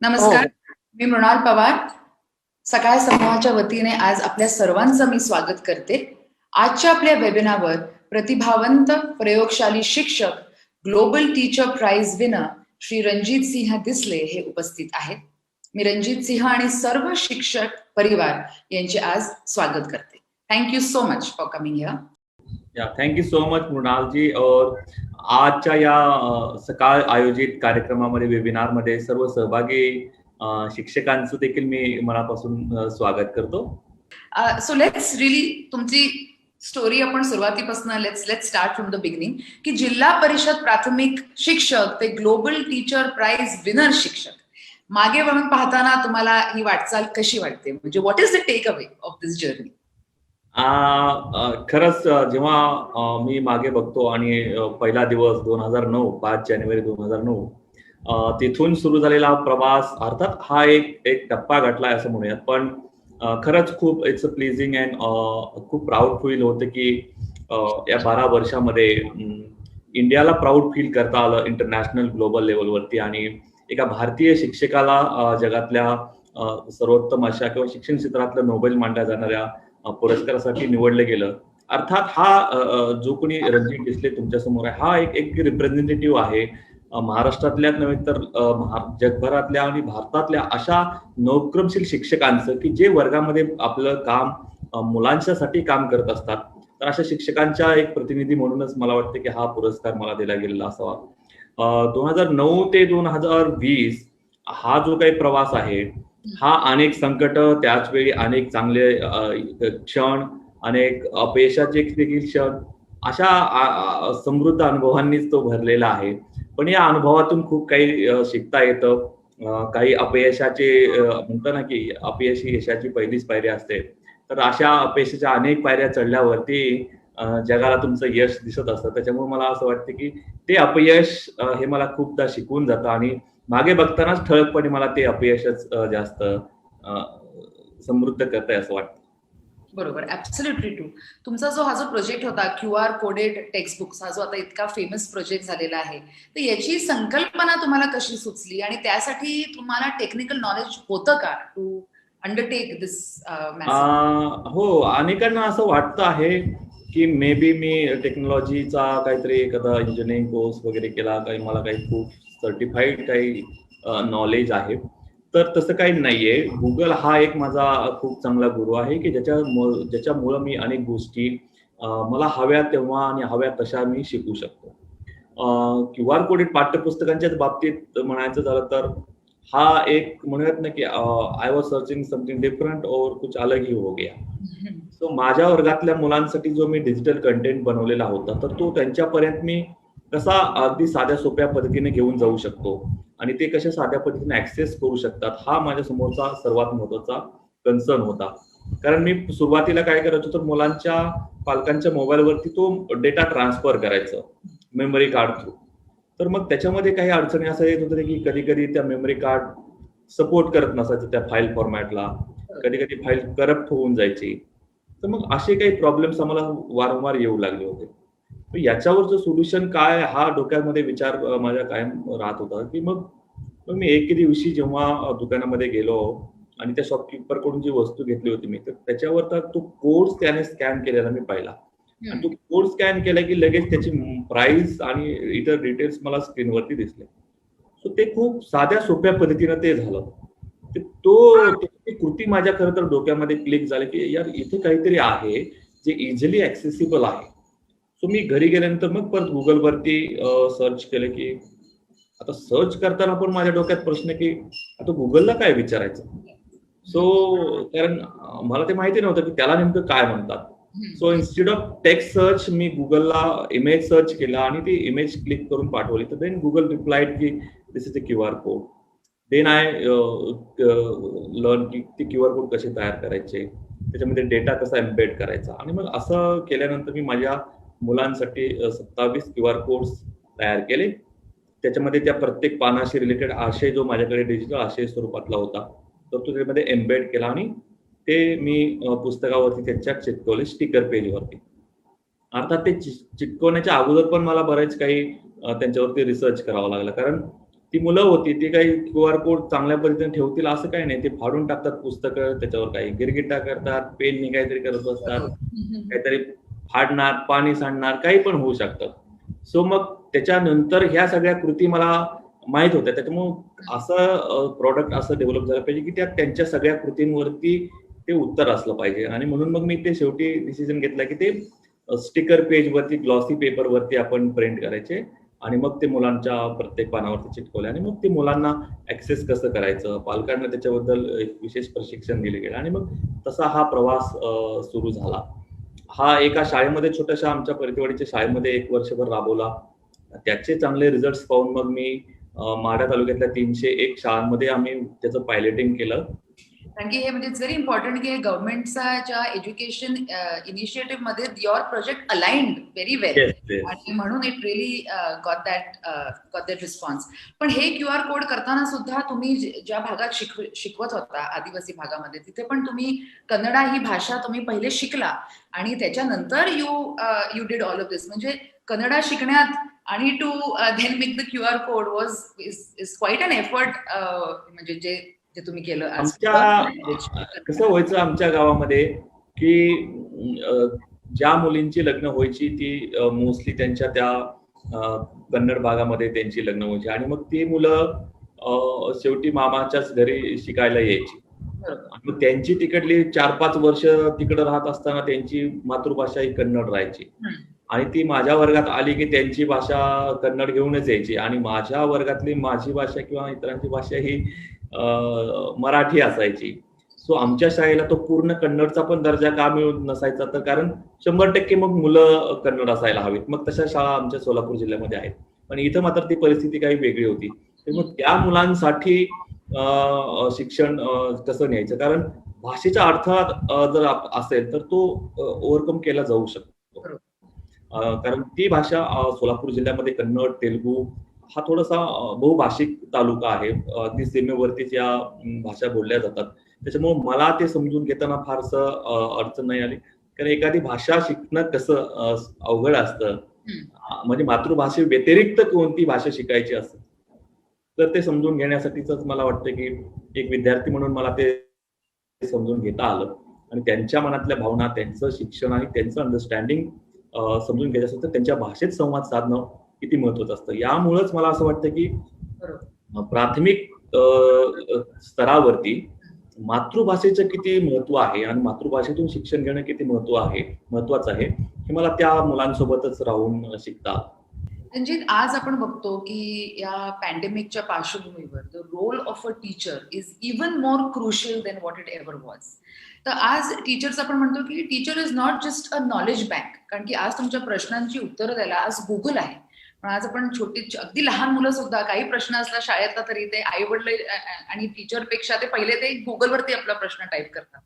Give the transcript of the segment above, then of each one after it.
हो नमस्कार, मी मृणाल पवार. सकाळ समूहाच्या वतीने आज आपल्या सर्वांचं मी स्वागत करते. आजच्या आपल्या वेबिनारवर प्रतिभावंत प्रयोगशाली शिक्षक, global teacher prize winner Shri Ranjit Singh Disale हे उपस्थित आहेत. मी रणजित सिंह आणि सर्व शिक्षक परिवार यांचे आज स्वागत करते. Thank you so much for coming here. Thank you so much Mrinalji. और आजच्या या सकाळ आयोजित कार्यक्रमामध्ये वेबिनारमध्ये सर्व सहभागी शिक्षकांचं देखील मी मनापासून स्वागत करतो. सो लेट्स रिली तुमची स्टोरी आपण सुरुवातीपासून let's start from the beginning की जिल्हा परिषद प्राथमिक शिक्षक ते ग्लोबल टीचर प्राइज विनर शिक्षक मागे वळून पाहताना तुम्हाला ही वाटचाल कशी वाटते, म्हणजे what is the takeaway of this journey? खरंच जेव्हा मी मागे बघतो आणि पहिला दिवस 2009 5 जानेवारी 2009 तिथून सुरू झालेला हा प्रवास, अर्थात हा एक टप्पा गाठलाय असं म्हणूयात, पण खरंच खूप इट्स अ प्लीजिंग अँड खूप प्राऊड फील होतं की या 12 वर्षामध्ये इंडियाला प्राऊड फील करता आलं इंटरनॅशनल ग्लोबल लेवलवरती, आणि एका भारतीय शिक्षकाला जगातल्या सर्वोत्तम अशा किंवा शिक्षण क्षेत्रातलं नोबेल मानल्या जाणाऱ्या पुरस्कारासाठी निवडलं गेलं. अर्थात हा जो कोणी रणजित दिसले तुमच्या समोर आहे, हा एक रिप्रेझेंटेटिव्ह आहे महाराष्ट्रातल्या नव्हे तर जगभरातल्या आणि भारतातल्या अशा नवक्रमशील शिक्षकांचं की जे वर्गामध्ये आपलं काम मुलांच्यासाठी काम करत असतात. तर अशा शिक्षकांच्या एक प्रतिनिधी म्हणूनच मला वाटतं की हा पुरस्कार मला दिला गेलेला असावा. 2009 ते 2020 हा जो काही प्रवास आहे, हा अनेक संकट, त्याच वेळी अनेक चांगले क्षण, अनेक अपयशाचे देखील क्षण, अशा समृद्ध अनुभवांनीच तो भरलेला आहे. पण या अनुभवातून खूप काही शिकता येतं. काही अपयशाचे म्हणतो ना की अपयश ही यशाची पहिलीच पायरी असते. तर अशा अपयशाच्या अनेक पायऱ्या चढल्यावरती जगाला तुमचं यश दिसत असतं. त्याच्यामुळे मला असं वाटतं की ते अपयश हे मला खूपदा शिकवून जातं, आणि मागे बघतानाच ठळकपणे मला ते अपयशच जास्त समृद्ध करतंय असं वाटतं. बरोबर, ऍब्सोल्युटली ट्रू. तुमचा हा जो प्रोजेक्ट होता QR कोडेड टेक्स्टबुक्स, हा जो आता इतका फेमस प्रोजेक्ट झालेला आहे, तर याची संकल्पना तुम्हाला कशी सुचली आणि त्यासाठी तुम्हाला टेक्निकल नॉलेज होतं का टू अंडरटेक दिस मॅसेज? हो, अनेकांना असं वाटतं आहे की मे बी मी टेक्नॉलॉजीचा काहीतरी एखादा इंजिनिअरिंग कोर्स वगैरे केला, काही मला काही खूप सर्टिफाईड काही नॉलेज आहे. तर तसं काही नाहीये. गुगल हा एक माझा खूप चांगला गुरु आहे की ज्याच्यामुळं मी अनेक गोष्टी मला हव्या तेव्हा आणि हव्या तशा मी शिकू शकतो. QR कोडेड पाठ्यपुस्तकांच्याच बाबतीत म्हणायचं झालं तर हा एक म्हणूयात ना की I was searching something different और कुछ अलग ही हो गया. सो माझ्या वर्गातल्या मुलांसाठी जो मी डिजिटल कंटेंट बनवलेला होता, तर तो त्यांच्यापर्यंत मी कसा अगदी साध्या सोप्या पद्धतीने घेऊन जाऊ शकतो आणि ते कशा साध्या पद्धतीने ऍक्सेस करू शकतात, हा माझ्या समोरचा सर्वात महत्वाचा कन्सर्न होता. कारण मी सुरुवातीला काय करायचो, तर मुलांच्या पालकांच्या मोबाईलवरती तो डेटा ट्रान्सफर करायचं मेमरी कार्ड थ्रू. तर मग त्याच्यामध्ये काही अडचणी असं येत होत्या की कधी कधी त्या मेमरी कार्ड सपोर्ट करत नसायचं त्या फाईल फॉर्मॅटला, कधी कधी फाईल करप्ट होऊन जायची. तर मग असे काही प्रॉब्लेम्स आम्हाला वारंवार येऊ लागले होते. तर याच्यावरचं सोल्युशन काय, हा डोक्यामध्ये विचार माझ्या कायम राहत होता की मग मी एके दिवशी जेव्हा दुकानामध्ये गेलो आणि त्या शॉपकीपर कडून जी वस्तू घेतली होती मी, तर त्याच्यावर तो कोड त्याने स्कॅन केलेला मी पाहिला, आणि तो कोड स्कॅन केला की लगेच त्याची प्राइस आणि इतर डिटेल्स मला स्क्रीनवरती दिसले. सो ते खूप साध्या सोप्या पद्धतीनं ते झालं. ती कृती माझ्या खरं तर डोक्यामध्ये क्लिक झाली की यार इथे काहीतरी आहे जे इझिली ऍक्सेसिबल आहे. सो मी घरी गेल्यानंतर मग परत गुगलवरती सर्च केलं की आता सर्च करताना पण माझ्या डोक्यात प्रश्न की आता गुगलला काय विचारायचं. सो कारण मला ते माहिती नव्हतं की त्याला नेमकं काय म्हणतात. So instead of text search मी गुगलला इमेज सर्च केला आणि ती इमेज क्लिक करून पाठवली. तर देन गुगल रिप्लाइड की this is a QR code. Then I learn की ते QR कोड कसे तयार करायचे, त्याच्यामध्ये डेटा कसा एम्बेड करायचा, आणि मग असं केल्यानंतर मी माझ्या मुलांसाठी 27 QR कोड्स तयार केले. त्याच्यामध्ये त्या प्रत्येक पानाशी रिलेटेड आशय जो माझ्याकडे डिजिटल आशय स्वरूपातला होता, तर तो त्यामध्ये एम्बेड केला आणि ते मी पुस्तकावरती त्याच्यात चिटकवले स्टिकर पेजवरती. अर्थात ते चिटकवण्याच्या अगोदर पण मला बरेच काही त्यांच्यावरती रिसर्च करावा लागला, कारण ती मुलं होती ती काही QR कोड चांगल्या पद्धतीने ठेवतील असं काही नाही, ते फाडून टाकतात पुस्तकं, त्याच्यावर काही गिरगिटा करतात, पेननी काहीतरी करत बसतात, काहीतरी फाडणार, पाणी सांडणार, काही पण होऊ शकतं. सो मग त्याच्यानंतर ह्या सगळ्या कृती मला माहित होत्या, त्याच्यामुळे असं प्रॉडक्ट असं डेव्हलप झालं पाहिजे की त्यात त्यांच्या सगळ्या कृतींवरती ते उत्तर असलं पाहिजे. आणि म्हणून मग मी ते शेवटी डिसिजन घेतला की ते स्टिकर पेजवरती, ग्लॉसी पेपरवरती आपण प्रिंट करायचे आणि मग ते मुलांच्या प्रत्येक पानावरती चिटकवले आणि मग ते मुलांना ऍक्सेस कसं करायचं, पालकांना त्याच्याबद्दल एक विशेष प्रशिक्षण दिले गेलं आणि मग तसा हा प्रवास सुरू झाला. हा एका शाळेमध्ये, छोट्याशा आमच्या परितेवाडीच्या शाळेमध्ये 1 वर्षभर राबवला. त्याचे चांगले रिझल्ट्स पाहून मग मी माढा तालुक्यातल्या 301 शाळांमध्ये आम्ही त्याचं पायलटिंग केलं. कारण की हे म्हणजे इट्स व्हेरी इम्पॉर्टंट की गव्हर्नमेंटचा ज्या एज्युकेशन इनिशिएटिव्ह मध्ये युअर प्रोजेक्ट अलाइन्ड व्हेरी वेल, आणि म्हणून it really got that response. पण हे QR कोड करताना सुद्धा तुम्ही ज्या भागात शिकवत होता, आदिवासी भागामध्ये, तिथे पण तुम्ही कन्नडा ही भाषा तुम्ही पहिले शिकला आणि त्याच्यानंतर you did all of this. म्हणजे कन्नडा शिकण्यात आणि to then make the QR code was is quite an effort. म्हणजे जे तुम्ही केलं. कसं व्हायचं आमच्या गावामध्ये की ज्या मुलींची लग्न व्हायची ती मोस्टली त्यांच्या त्या कन्नड भागामध्ये त्यांची लग्न व्हायची आणि मग ती मुलं शेवटी मामाच्याच घरी शिकायला यायची. मग त्यांची तिकडली 4-5 वर्ष तिकडे राहत असताना त्यांची मातृभाषा ही कन्नड राहायची आणि ती माझ्या वर्गात आली की त्यांची भाषा कन्नड घेऊनच यायची आणि माझ्या वर्गातली माझी भाषा किंवा इतरांची भाषा ही मराठी असायची. सो आमच्या शाळेला तो पूर्ण कन्नडचा पण दर्जा का मिळून नसायचा, तर कारण 100% मग मुलं कन्नड असायला हवीत. मग तशा शाळा आमच्या सोलापूर जिल्ह्यामध्ये आहेत, पण इथं मात्र ती परिस्थिती काही वेगळी होती. मग त्या मुलांसाठी शिक्षण कसं न्यायचं, कारण भाषेचा अर्थ जर असेल तर तो ओव्हरकम केला जाऊ शकतो. कारण ती भाषा सोलापूर जिल्ह्यामध्ये कन्नड, तेलुगू हा थोडासा बहुभाषिक तालुका आहे, ती सीमेवरतीच या भाषा बोलल्या जातात. त्याच्यामुळे मला ते समजून घेताना फारसं अडचण नाही आली, कारण एखादी भाषा शिकणं कसं अवघड असतं. म्हणजे मातृभाषे व्यतिरिक्त कोणती भाषा शिकायची असते, तर ते समजून घेण्यासाठीच मला वाटतं की एक विद्यार्थी म्हणून मला ते समजून घेता आलं आणि त्यांच्या मनातल्या भावना, त्यांचं शिक्षण आणि त्यांचं अंडरस्टँडिंग समजून घ्यायचं असतं, त्यांच्या भाषेत संवाद साधणं किती महत्वाचं असतं. यामुळेच मला असं वाटतं की प्राथमिक स्तरावरती मातृभाषेचं किती महत्व आहे आणि मातृभाषेतून शिक्षण घेणं किती महत्वाचं आहे हे मला त्या मुलांसोबतच राहून शिकता. रंजित, आज आपण बघतो की या पॅन्डेमिकच्या पार्श्वभूमीवर the role of a teacher is even more crucial than what it ever was. तर आज टीचर्स आपण म्हणतो की teacher is not just a knowledge bank, कारण की आज तुमच्या प्रश्नांची उत्तरं द्यायला आज गुगल आहे. पण आज आपण छोटी अगदी लहान मुलं सुद्धा काही प्रश्न असला शाळेतला तरी ते आई वडील आणि टीचर पेक्षा ते पहिले ते गुगलवरती आपला प्रश्न टाईप करतात.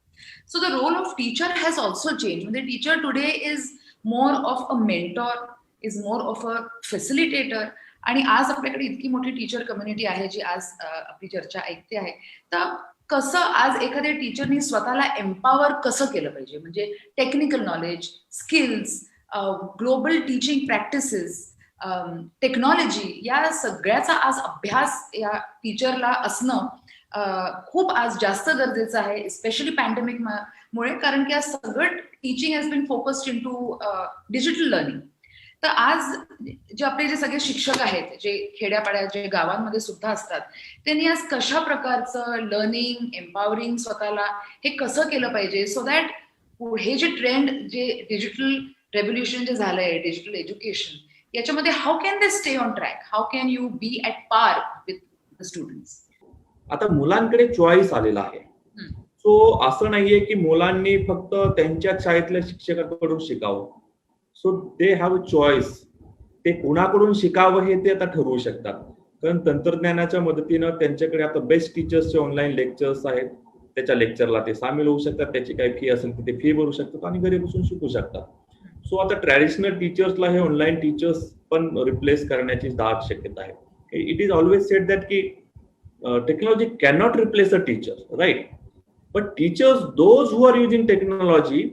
So the role of teacher has also change. म्हणजे teacher today is more of a mentor, is more of a facilitator. आणि आज आपल्याकडे इतकी मोठी टीचर कम्युनिटी आहे जी आज आपली चर्चा ऐकते आहे. तर कसं आज एखाद्या टीचरनी स्वतःला एम्पावर कसं केलं पाहिजे, म्हणजे technical knowledge, skills, global teaching practices, technology, या सगळ्याचा आज अभ्यास या टीचरला असणं खूप आज जास्त गरजेचं आहे, स्पेशली पॅन्डेमिक मुळे. कारण की आज सगळं teaching has been focused into digital learning. तर आज जे आपले जे सगळे शिक्षक आहेत, जे खेड्यापाड्यात, जे गावांमध्ये सुद्धा असतात, त्यांनी आज कशा प्रकारचं लर्निंग, एम्पावरिंग स्वतःला हे कसं केलं पाहिजे, सो दॅट हे जे ट्रेंड, जे डिजिटल रेव्होल्युशन जे झालंय, डिजिटल एज्युकेशन, याच्यामध्ये how can they stay on track, how can you be at par with the students. आता मुलांकडे चॉईस आलेला आहे. सो असं नाहीये की मुलांनी फक्त त्यांच्या शाळेतल्या शिक्षकाकडून शिकावं. So they have a choice. ते कुणाकडून शिकावं हे ते आता ठरवू शकतात, कारण तंत्रज्ञानाच्या मदतीनं त्यांच्याकडे आता बेस्ट टीचर्सचे ऑनलाईन लेक्चर्स आहेत. त्याच्या लेक्चरला ते सामील होऊ शकतात, त्याची काही फी असेल तर ते फी भरू शकतात आणि घरी बसून शिकू शकतात. सो आता ट्रॅडिशनल टीचर्सला हे ऑनलाईन टीचर्स पण रिप्लेस करण्याची दाट शक्यता आहे. It is always said that की technology can not replace a teacher, right? But teachers, those who are using technology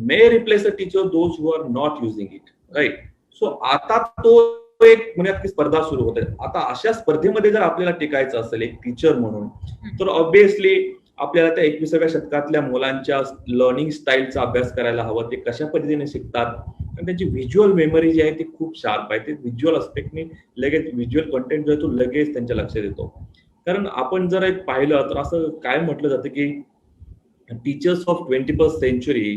may replace a teacher those who are not using it, right? So आता तो एक म्हणूयात की स्पर्धा सुरू होते. आता अशा स्पर्धेमध्ये जर आपल्याला टिकायचं असेल एक टीचर म्हणून, तर ऑब्व्हियसली आपल्याला त्या 21व्या शतकातल्या मुलांच्या लर्निंग स्टाईलचा अभ्यास करायला हवं. ते कशा पद्धतीने शिकतात आणि त्यांची व्हिज्युअल मेमरी जी आहे ती खूप शार्प आहे. ते व्हिज्युअल अस्पेक्टने लगेच व्हिज्युअल कंटेंट जो आहे तो लगेच त्यांच्या लक्षात येतो. कारण आपण जर एक पाहिलं तर असं काय म्हटलं जातं की teachers of 21st century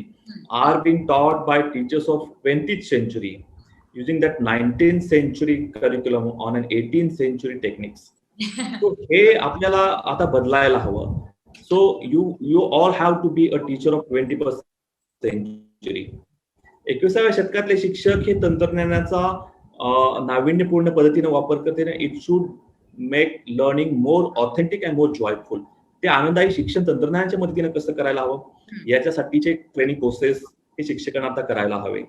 are being taught by teachers of 20th century using that 19th century curriculum on an 18th century techniques. So हे आपल्याला आता बदलायला हवं. So you all have to be a teacher of 21st century. 21व्या शतकातले शिक्षक हे तंत्रज्ञानाचा नाविन्यपूर्ण पद्धतीने वापर करते. It should make learning more authentic and more joyful. ते आनंददायी शिक्षण तंत्रज्ञानाच्या मदतीने कसं करायला हवं याच्यासाठीचे ट्रेनिंग प्रोसेस हे शिक्षकांना आता करायला हवे.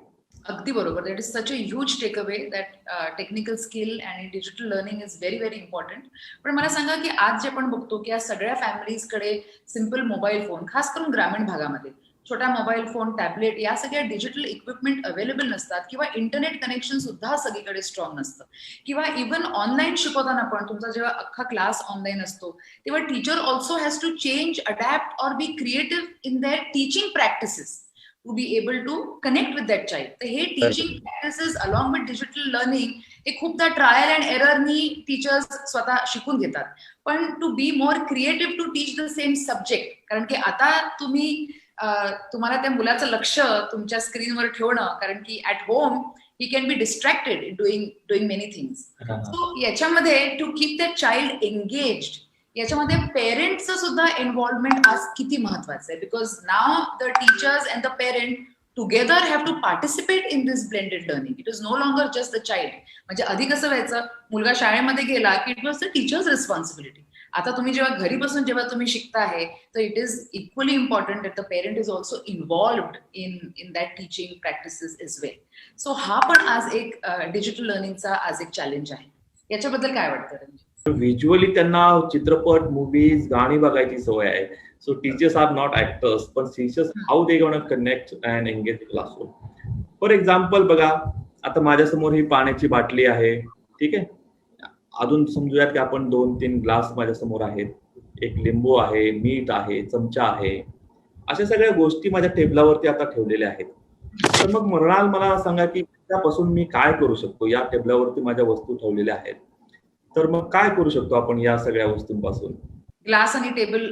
अगदी बरोबर. That is such a huge take away that technical skill आणि digital learning is very very important. पण मला सांगा की आज जे आपण बघतो की आज सगळ्या फॅमिलीजकडे सिम्पल मोबाईल फोन, खास करून ग्रामीण भागामध्ये छोटा मोबाईल फोन, टॅबलेट या सगळ्या डिजिटल इक्विपमेंट अवेलेबल नसतात किंवा इंटरनेट कनेक्शन सुद्धा सगळीकडे स्ट्रॉंग नसतं किंवा इव्हन ऑनलाईन शिकवताना पण तुमचा जेव्हा अख्खा क्लास ऑनलाईन असतो तेव्हा teacher also has to change, adapt और be creative in their teaching practices to be able to connect with that child. तर हे teaching practices along with digital learning हे खूपदा ट्रायल अँड एररनी टीचर्स स्वतः शिकून घेतात. पण to be more creative to teach the same subject, कारण की आता तुम्हाला त्या मुलाचं लक्ष तुमच्या स्क्रीनवर ठेवणं, कारण की at home he can be distracted doing many things. So याच्यामध्ये to keep the child engaged याच्यामध्ये पेरेंट्सचं सुद्धा इन्व्हॉल्वमेंट आज किती महत्वाचं आहे. Because now the teachers and the parent together have to participate in this blended learning. It is no longer just the child. म्हणजे आधी कसं व्हायचं, मुलगा शाळेमध्ये गेला की it was the teacher's responsibility. आता तुम्ही जेव्हा घरी बसून जेव्हा तुम्ही शिकताय तर it is equally important that the parent is also involved in that teaching practices is well. So हा पण आज एक डिजिटल लर्निंगचा आज एक चॅलेंज आहे. याच्याबद्दल काय वाटतं? व्हिज्युअली त्यांना चित्रपट, मूवीज, गाणी बघायची सवय आहे. So teachers are not actors, पण teachers how they gonna connect and engage classroom. For example बघा, आता माझ्यासमोर ही पाण्याची बाटली आहे, ठीक आहे. अजून समजूयात की आपण 2-3 ग्लास माझ्या समोर आहेत, एक लिंबू आहे, मीठ आहे, चमचा आहे, अशा सगळ्या गोष्टी माझ्या टेबलावरती आता ठेवलेल्या आहेत. तर मग मला सांगा की त्यापासून मी काय करू शकतो? या टेबलावरती माझ्या वस्तू ठेवलेल्या आहेत, तर मग काय करू शकतो आपण या सगळ्या वस्तूंपासून? ग्लास आणि टेबल,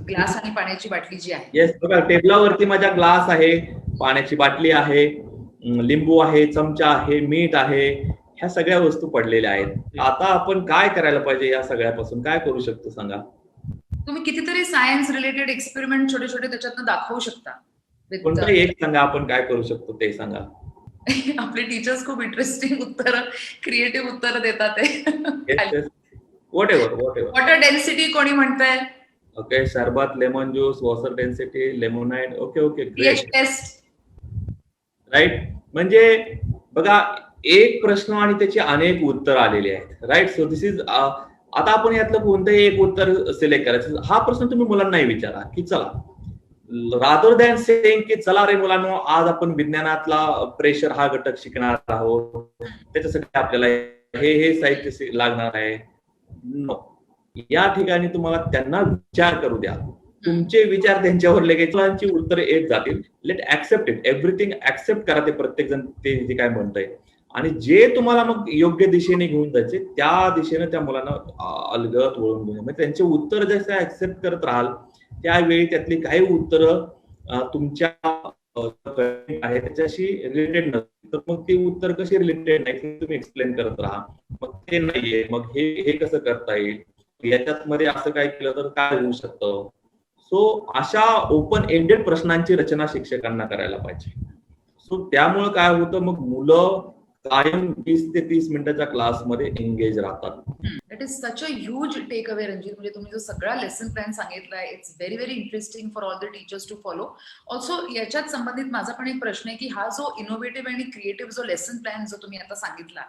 ग्लास आणि पाण्याची बाटली जी आहे. येस, बघा टेबलावरती माझ्या ग्लास आहे, पाण्याची बाटली आहे, लिंबू आहे, चमचा आहे, मीठ आहे, ह्या सगळ्या वस्तू पडलेल्या आहेत. आता आपण काय करायला पाहिजे या सगळ्यापासून? काय करू शकतो सांगा? तुम्ही कितीतरी सायन्स रिलेटेड एक्सपेरिमेंट छोटे छोटे त्याच्यातनं दाखवू शकता. कोणतंही एक सांगा, आपण काय करू शकतो ते सांगा. आपले टीचर्स खूप इंटरेस्टिंग उत्तर, क्रिएटिव्ह उत्तर देतात. वॉटर डेन्सिटी कोणी म्हणतंय? ओके, सरबत, lemon juice, water density, lemonade. Okay, great. Right. म्हणजे बघा, एक प्रश्न आणि त्याची अनेक उत्तर आलेली आहेत. राईट. सो दिस इज, आता आपण यातलं कोणतंही एक उत्तर सिलेक्ट करायचं. हा प्रश्न तुम्ही मुलांनाही विचारा की चला, रादर दॅन सेइंग की चला रे मुलांनो, आज आपण विज्ञानातला प्रेशर हा घटक शिकणार आहोत, त्याच्यासाठी आपल्याला हे साहित्य लागणार आहे. नो, या ठिकाणी तुम्हाला त्यांना विचार करू द्या. तुमचे विचार त्यांच्यावर लगेच उत्तरे येत जातील. Let accept it, everything accept करा. ते प्रत्येक जण ते काय म्हणतंय आणि जे तुम्हाला मग योग्य दिशेने घेऊन जायचे त्या दिशेने त्या मुलांना अलगद वळून घेऊन, म्हणजे त्यांचे उत्तर जसे ऍक्सेप्ट करत राहाल त्यावेळी त्यातली काही उत्तरं तुमच्या आहे त्याच्याशी रिलेटेड नसतील, तर मग ती उत्तर कशी रिलेटेड नाही ते तुम्ही एक्सप्लेन करत राहा. मग ते नाहीये, मग हे कसं करता येईल, याच्यात मध्ये असं काय केलं तर काय होऊ शकतं. सो अशा ओपन एंडेड प्रश्नांची रचना शिक्षकांना करायला पाहिजे. सो त्यामुळे काय होतं, मग मुलं कायम 20 ते 30 मिनिटाच्या क्लासमध्ये एंगेज राहतात. That is such a huge take away Ranjit. म्हणजे तुम्ही जो सगळा लेसन प्लॅन सांगितलाय, it's very very interesting for all the teachers to follow. Also याच्यात संबंधित माझा पण एक प्रश्न आहे की हा जो इनोव्हेटिव्ह आणि क्रिएटिव्ह जो लेसन प्लॅन जो तुम्ही आता सांगितला,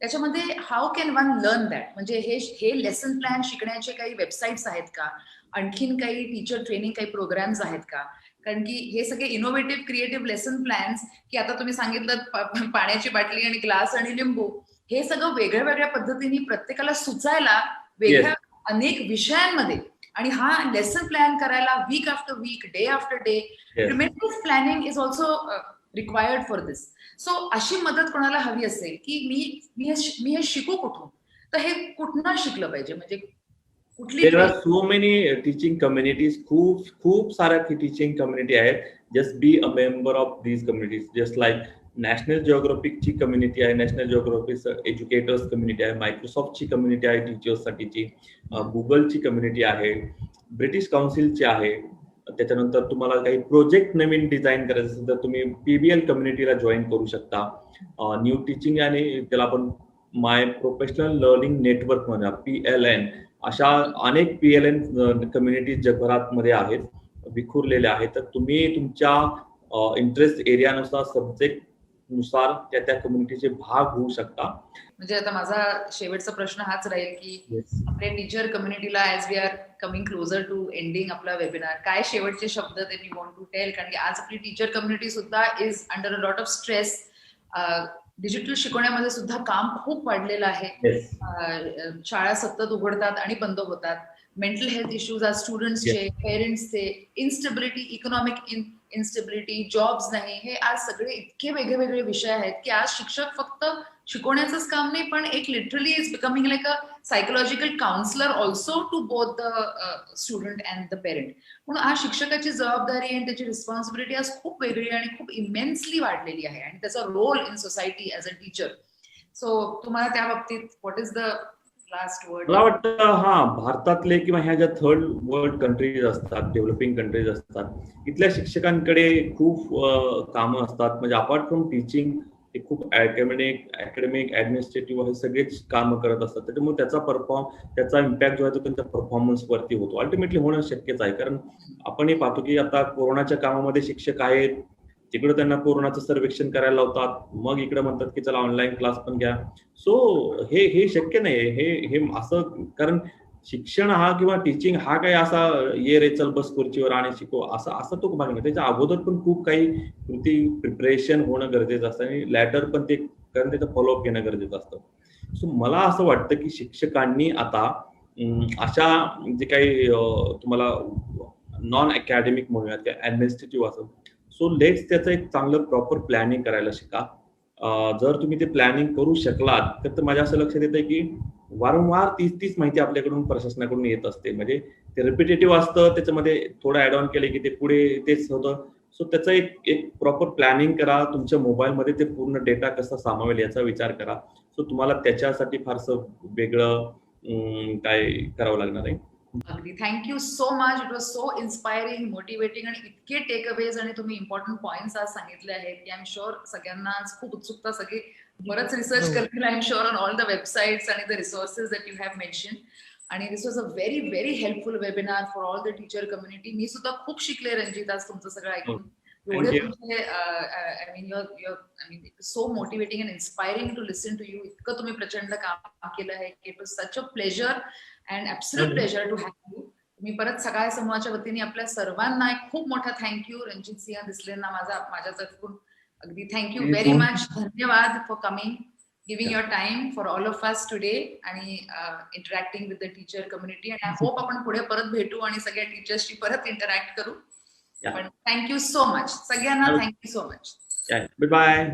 त्याच्यामध्ये how can one learn that? म्हणजे हे लेसन प्लॅन शिकण्याचे काही वेबसाईट्स आहेत का? आणखीन काही टीचर ट्रेनिंग काही प्रोग्राम्स आहेत का? कारण की हे सगळे इनोव्हेटिव्ह क्रिएटिव्ह लेसन प्लॅन्स की आता तुम्ही सांगितलं पाण्याची बाटली आणि ग्लास आणि लिंबू, हे सगळं वेगळ्या वेगळ्या पद्धतीने प्रत्येकाला सुचायला वेगळ्या अनेक विषयांमध्ये, आणि हा लेसन प्लॅन करायला week after week, day after day, tremendous planning is also required for this. So अशी मदत कोणाला हवी असेल की मी हे शिकू कुठून, तर हे कुठनं शिकलं पाहिजे, म्हणजे कुठली? There are so many teaching communities, खूप साऱ्या टीचिंग कम्युनिटी आहेत. Just be a member of these communities. Just like national जिओग्राफिकची कम्युनिटी आहे, नॅशनल जिओग्राफिक एज्युकेटर्स कम्युनिटी आहे, मायक्रोसॉफ्टची कम्युनिटी आहे टीचर्ससाठीची, गुगलची कम्युनिटी आहे, ब्रिटिश काउन्सिलची आहे. त्याच्यानंतर तुम्हाला काही प्रोजेक्ट नवीन डिझाईन करायचं असेल तर तुम्ही PBL कम्युनिटीला जॉईन करू शकता. न्यू टीचिंग आणि त्याला आपण माय प्रोफेशनल लर्निंग नेटवर्क म्हणा, PLN, अशा अनेक PLN कम्युनिटी जगभरात मध्ये आहेत, विखुरलेल्या आहेत. तर तुम्ही तुमच्या इंटरेस्ट एरियानुसार, सब्जेक्ट नुसार त्या कम्युनिटीचे भाग होऊ शकता. म्हणजे आता माझा शेवटचा प्रश्न हाच राहील की आपल्या टीचर कम्युनिटीला, as we are coming closer to ending आपला वेबिनार, काय शेवटचे शब्द ते मी वॉन्ट टू टेल, कारण की आज आपली टीचर कम्युनिटी सुद्धा is under a lot of stress. Digital शिकवण्यामध्ये सुद्धा काम खूप वाढलेलं आहे. शाळा सतत उघडतात आणि बंद होतात. मेंटल हेल्थ इश्यूज आज स्टुडंट्सचे, पेरेंट्सचे, इन्स्टेबिलिटी, इकॉनॉमिक इन्स्टेबिलिटी, जॉब्स नाही, हे आज सगळे इतके वेगळे वेगळे विषय आहेत की आज शिक्षक फक्त शिकवण्याचंच काम नाही, पण एक literally is becoming like a psychological counsellor also to both the student and the parent. म्हणून आज शिक्षकाची जबाबदारी आणि त्याची रिस्पॉन्सिबिलिटी आज खूप वेगळी आणि खूप इमेन्सली वाढलेली आहे, आणि त्याचा role in society as a teacher. So तुम्हाला त्या बाबतीत what is the last word? मला वाटतं भारतातले किंवा ह्या ज्या थर्ड वर्ल्ड कंट्रीज असतात, डेव्हलपिंग कंट्रीज असतात, इथल्या शिक्षकांकडे खूप कामं असतात. म्हणजे अपार्ट फ्रॉम टीचिंग ते खूप अकॅडमिक ऍडमिनिस्ट्रेटिव्ह हे सगळेच कामं करत असतात. त्याच्यामुळे त्याचा इम्पॅक्ट जो आहे तो त्यांच्या परफॉर्मन्स वरती होतो. अल्टिमेटली होणं शक्यच आहे, कारण आपण हे पाहतो की आता कोरोनाच्या कामामध्ये शिक्षक आहेत, तिकडे त्यांना कोरोनाचं सर्वेक्षण करायला लावतात, मग इकडे म्हणतात की चला ऑनलाईन क्लास पण घ्या. सो हे शक्य नाही. हे असं, कारण शिक्षण हा किंवा टीचिंग हा काही असा ये रे चल बस खुर्चीवर आणि शिकव असं तो भाग नाही. त्याच्या अगोदर पण खूप काही प्रिपरेशन होणं गरजेचं असतं, आणि लॅटर पण ते, कारण त्याचं फॉलोअप घेणं गरजेचं असतं. सो मला असं वाटतं की शिक्षकांनी आता अशा जे काही तुम्हाला नॉन अकॅडमिक म्हणूयात किंवा ऍडमिनिस्ट्रेटिव्ह असं, सो लेट्स त्याचं एक चांगलं प्रॉपर प्लॅनिंग करायला शिका. जर तुम्ही ते प्लॅनिंग करू शकलात तर माझ्या असं लक्षात येतं की वारंवार तीच माहिती आपल्याकडून प्रशासनाकडून येत असते. म्हणजे ते रिपिटेटिव्ह असतं, त्याच्यामध्ये थोडं ऍड ऑन केलं की ते पुढे तेच होतं. सो त्याचं एक प्रॉपर प्लॅनिंग करा. तुमच्या मोबाईलमध्ये ते पूर्ण डेटा कसा सामावेल याचा विचार करा. सो तुम्हाला त्याच्यासाठी फारसं वेगळं काय करावं लागणार आहे. अगदी, thank you so much. It was so inspiring, motivating, आणि इतके टेकअवेज आणि तुम्ही इम्पॉर्टंट पॉइंट्स आज सांगितले आहेत की आय एम शुअर सगळ्यांना आज खूप उत्सुकता, सगळे बरंच रिसर्च करतील I am sure on all the websites आणि the resources that you have mention. आणि this was a very very helpful webinar for all the teacher community. मी सुद्धा खूप शिकले रणजित आज तुमचं सगळं ऐकून. एवढे तुमचे I mean so motivating and inspiring to listen to you. इतकं तुम्ही प्रचंड काम केलं आहे. It was such a pleasure and absolute pleasure to have you. मी परत सकाळ समूहाच्या वतीने आपल्या सर्वांना एक खूप मोठा थँक्यू. रणजित सिंह दिसलेंना माझ्यातर्फून अगदी थँक्यू व्हेरी मच. धन्यवाद for coming, giving your time for all of us today आणि interacting with the teacher community. आणि आय होप आपण पुढे परत भेटू आणि सगळ्या टीचर्सशी परत इंटरॅक्ट करू. पण थँक्यू सो मच सगळ्यांना. Thank you so much. बाय.